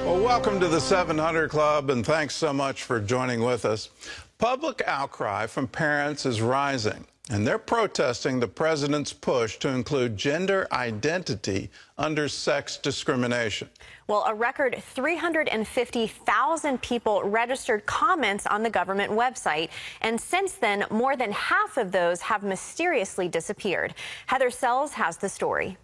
Well, welcome to the 700 Club, and thanks so much for joining with us. Public outcry from parents is rising, and they're protesting the president's push to include gender identity under sex discrimination. Well, a record 350,000 people registered comments on the government website, and since then, more than half of those have mysteriously disappeared. Heather Sells has the story.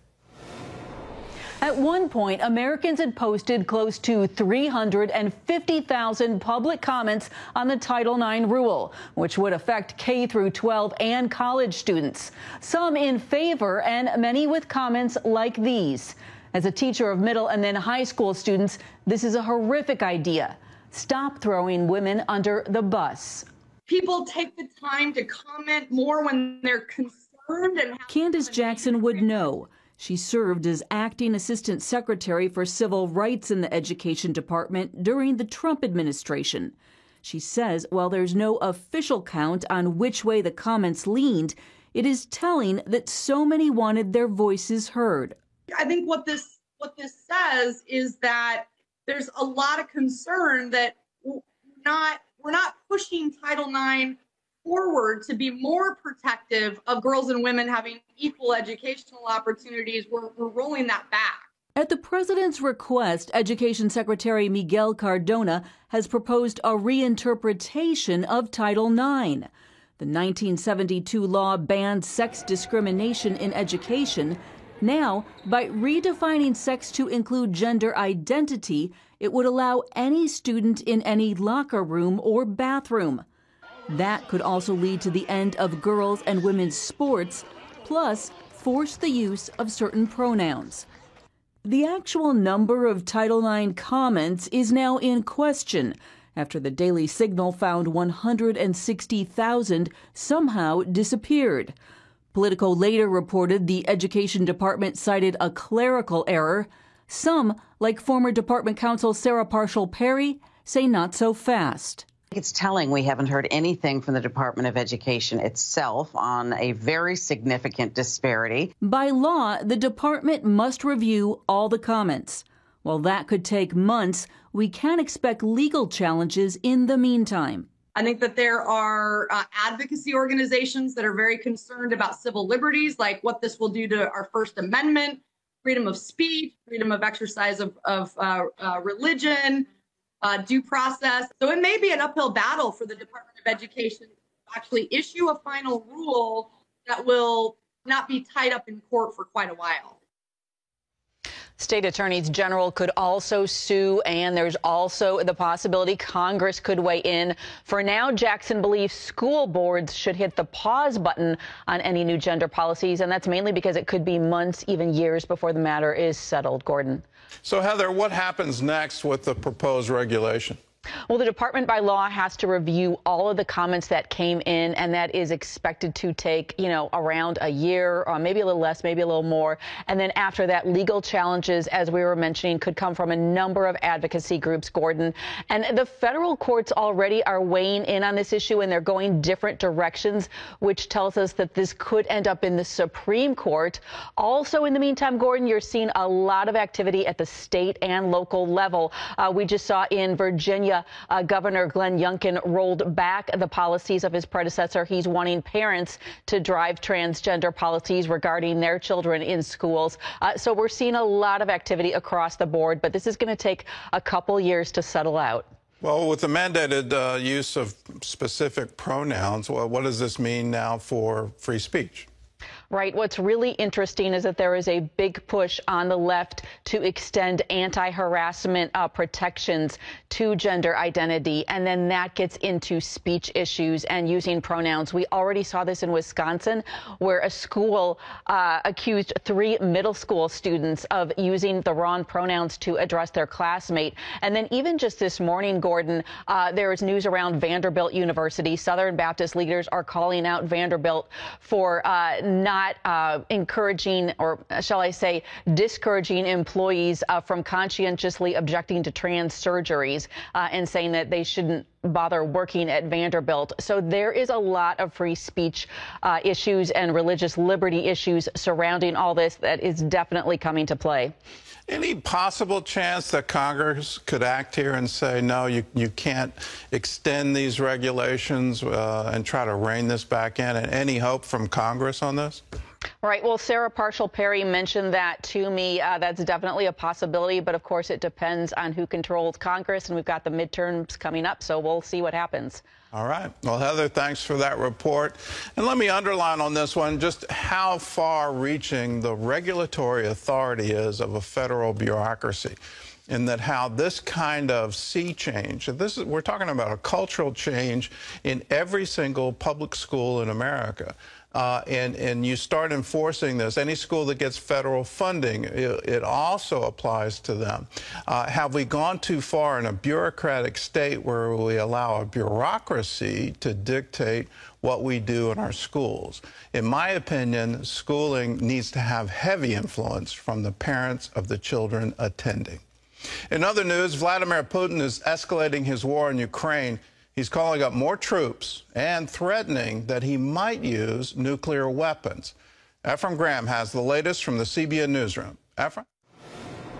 At one point, Americans had posted close to 350,000 public comments on the Title IX rule, which would affect K through 12 and college students. Some in favor and many with comments like these. As a teacher of middle and then high school students, this is a horrific idea. Stop throwing women under the bus. People take the time to comment more when they're concerned. And Candace Jackson would know. She served as acting assistant secretary for civil rights in the education department during the Trump administration. She says while there's no official count on which way the comments leaned, it is telling that so many wanted their voices heard. I think what this says is that there's a lot of concern that we're not pushing Title IX forward to be more protective of girls and women having equal educational opportunities. We're rolling that back. At the president's request, Education Secretary Miguel Cardona has proposed a reinterpretation of Title IX. The 1972 law banned sex discrimination in education. Now, by redefining sex to include gender identity, it would allow any student in any locker room or bathroom. That could also lead to the end of girls' and women's sports, plus force the use of certain pronouns. The actual number of Title IX comments is now in question after the Daily Signal found 160,000 somehow disappeared. Politico later reported the Education Department cited a clerical error. Some, like former department counsel Sarah Parshall-Perry, say not so fast. It's telling we haven't heard anything from the Department of Education itself on a very significant disparity. By law, the department must review all the comments. While that could take months, we can expect legal challenges in the meantime. I think that there are advocacy organizations that are very concerned about civil liberties, like what this will do to our First Amendment, freedom of speech, freedom of exercise of religion, due process. So it may be an uphill battle for the Department of Education to actually issue a final rule that will not be tied up in court for quite a while. State attorneys general could also sue, and there's also the possibility Congress could weigh in. For now, Jackson believes school boards should hit the pause button on any new gender policies, and that's mainly because it could be months, even years, before the matter is settled. Gordon. So, Heather, what happens next with the proposed regulation? Well, the department by law has to review all of the comments that came in, and that is expected to take, around a year, or maybe a little less, maybe a little more. And then after that, legal challenges, as we were mentioning, could come from a number of advocacy groups, Gordon. And the federal courts already are weighing in on this issue, and they're going different directions, which tells us that this could end up in the Supreme Court. Also, in the meantime, Gordon, you're seeing a lot of activity at the state and local level. We just saw in Virginia, Governor Glenn Youngkin rolled back the policies of his predecessor. He's wanting parents to drive transgender policies regarding their children in schools. So we're seeing a lot of activity across the board, but this is going to take a couple years to settle out. Well, with the mandated use of specific pronouns, what does this mean now for free speech? Right. What's really interesting is that there is a big push on the left to extend anti-harassment protections to gender identity. And then that gets into speech issues and using pronouns. We already saw this in Wisconsin, where a school accused 3 middle school students of using the wrong pronouns to address their classmate. And then even just this morning, Gordon, there is news around Vanderbilt University. Southern Baptist leaders are calling out Vanderbilt for not encouraging, or shall I say, discouraging employees from conscientiously objecting to trans surgeries and saying that they shouldn't bother working at Vanderbilt. So there is a lot of free speech issues and religious liberty issues surrounding all this that is definitely coming to play. Any possible chance that Congress could act here and say, no, you can't extend these regulations and try to rein this back in? And any hope from Congress on this? Right. Well, Sarah Parshall-Perry mentioned that to me. That's definitely a possibility. But of course, it depends on who controls Congress. And we've got the midterms coming up. So we'll see what happens. All right. Well, Heather, thanks for that report. And let me underline on this one just how far-reaching the regulatory authority is of a federal bureaucracy, in that how this kind of sea change, we're talking about a cultural change in every single public school in America. And you start enforcing this. Any school that gets federal funding, it also applies to them. Have we gone too far in a bureaucratic state where we allow a bureaucracy to dictate what we do in our schools? In my opinion, schooling needs to have heavy influence from the parents of the children attending. In other news, Vladimir Putin is escalating his war in Ukraine. He's calling up more troops and threatening that he might use nuclear weapons. Ephraim Graham has the latest from the CBN newsroom. Ephraim?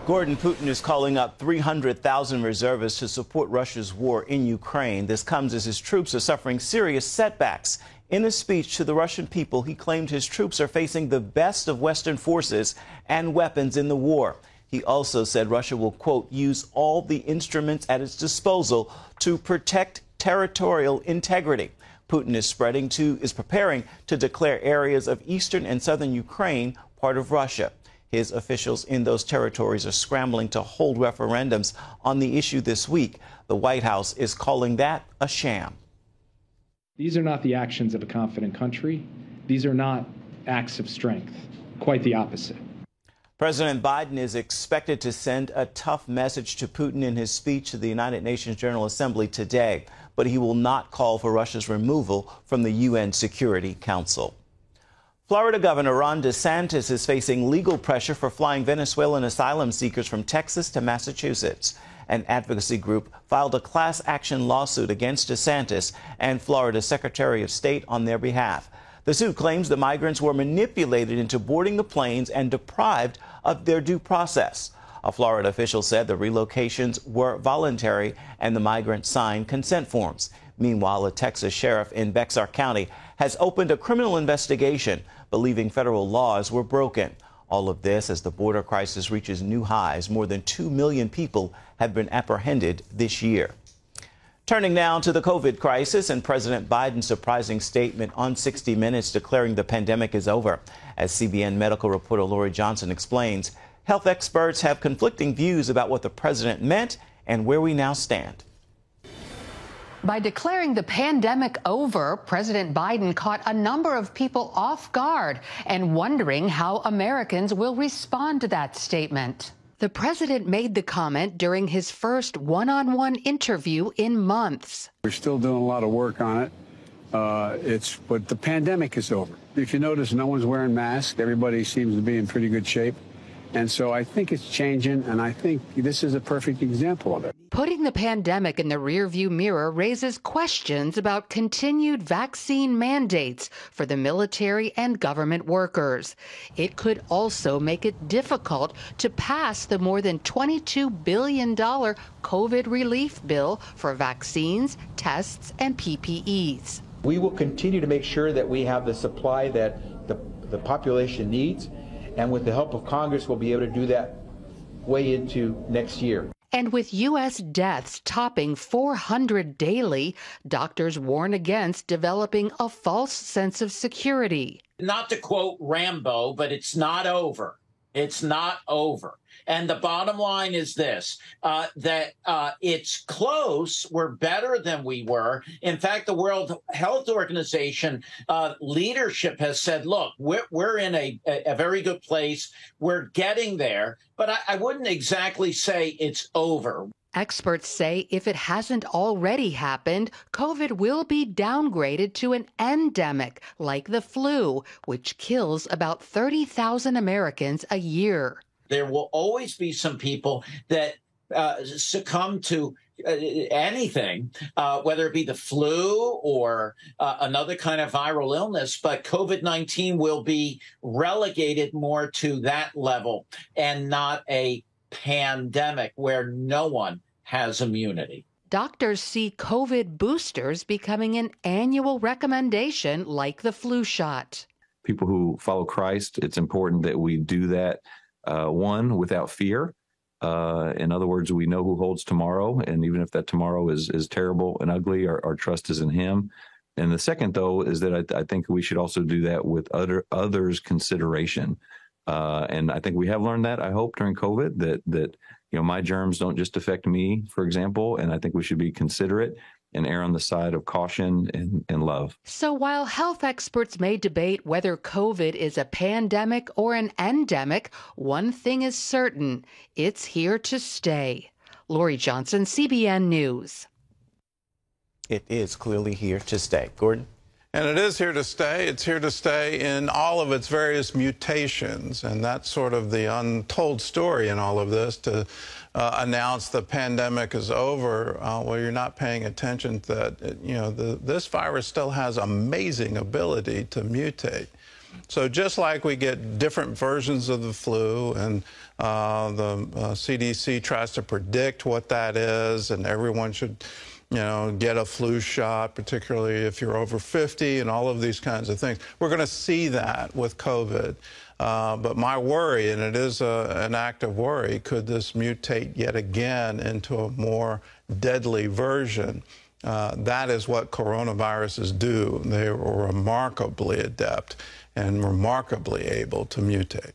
Gordon, Putin is calling up 300,000 reservists to support Russia's war in Ukraine. This comes as his troops are suffering serious setbacks. In a speech to the Russian people, he claimed his troops are facing the best of Western forces and weapons in the war. He also said Russia will, quote, use all the instruments at its disposal to protect territorial integrity. Putin is preparing to declare areas of eastern and southern Ukraine part of Russia. His officials in those territories are scrambling to hold referendums on the issue this week. The White House is calling that a sham. These are not the actions of a confident country. These are not acts of strength. Quite the opposite. President Biden is expected to send a tough message to Putin in his speech to the United Nations General Assembly today, but he will not call for Russia's removal from the UN Security Council. Florida Governor Ron DeSantis is facing legal pressure for flying Venezuelan asylum seekers from Texas to Massachusetts. An advocacy group filed a class action lawsuit against DeSantis and Florida's Secretary of State on their behalf. The suit claims the migrants were manipulated into boarding the planes and deprived of their due process. A Florida official said the relocations were voluntary and the migrants signed consent forms. Meanwhile, a Texas sheriff in Bexar County has opened a criminal investigation, believing federal laws were broken. All of this as the border crisis reaches new highs. More than 2 million people have been apprehended this year. Turning now to the COVID crisis and President Biden's surprising statement on 60 Minutes declaring the pandemic is over. As CBN medical reporter Lori Johnson explains, health experts have conflicting views about what the president meant and where we now stand. By declaring the pandemic over, President Biden caught a number of people off guard and wondering how Americans will respond to that statement. The president made the comment during his first one-on-one interview in months. We're still doing a lot of work on it. But the pandemic is over. If you notice, no one's wearing masks. Everybody seems to be in pretty good shape. And so I think it's changing, and I think this is a perfect example of it. Putting the pandemic in the rearview mirror raises questions about continued vaccine mandates for the military and government workers. It could also make it difficult to pass the more than $22 billion COVID relief bill for vaccines, tests, and PPEs. We will continue to make sure that we have the supply that the population needs. And with the help of Congress, we'll be able to do that way into next year. And with U.S. deaths topping 400 daily, doctors warn against developing a false sense of security. Not to quote Rambo, but it's not over. It's not over. And the bottom line is this, that it's close. We're better than we were. In fact, the World Health Organization leadership has said, look, we're in a very good place. We're getting there. But I wouldn't exactly say it's over. Experts say if it hasn't already happened, COVID will be downgraded to an endemic like the flu, which kills about 30,000 Americans a year. There will always be some people that succumb to anything, whether it be the flu or another kind of viral illness, but COVID-19 will be relegated more to that level and not a pandemic where no one has immunity. Doctors see COVID boosters becoming an annual recommendation like the flu shot. People who follow Christ, it's important that we do that, one, without fear. In other words, we know who holds tomorrow, and even if that tomorrow is terrible and ugly, our trust is in him. And the second, though, is that I think we should also do that with others' consideration. And I think we have learned that, I hope, during COVID, that my germs don't just affect me, for example, and I think we should be considerate and err on the side of caution and love. So while health experts may debate whether COVID is a pandemic or an endemic, one thing is certain: it's here to stay. Lori Johnson, CBN News. It is clearly here to stay. Gordon? And it is here to stay. It's here to stay in all of its various mutations. And that's sort of the untold story in all of this, to announce the pandemic is over. Well, you're not paying attention to that. This virus still has amazing ability to mutate. So just like we get different versions of the flu, and the CDC tries to predict what that is, and everyone should get a flu shot, particularly if you're over 50, and all of these kinds of things. We're going to see that with COVID. But my worry, and it is an act of worry, could this mutate yet again into a more deadly version? That is what coronaviruses do. They are remarkably adept and remarkably able to mutate.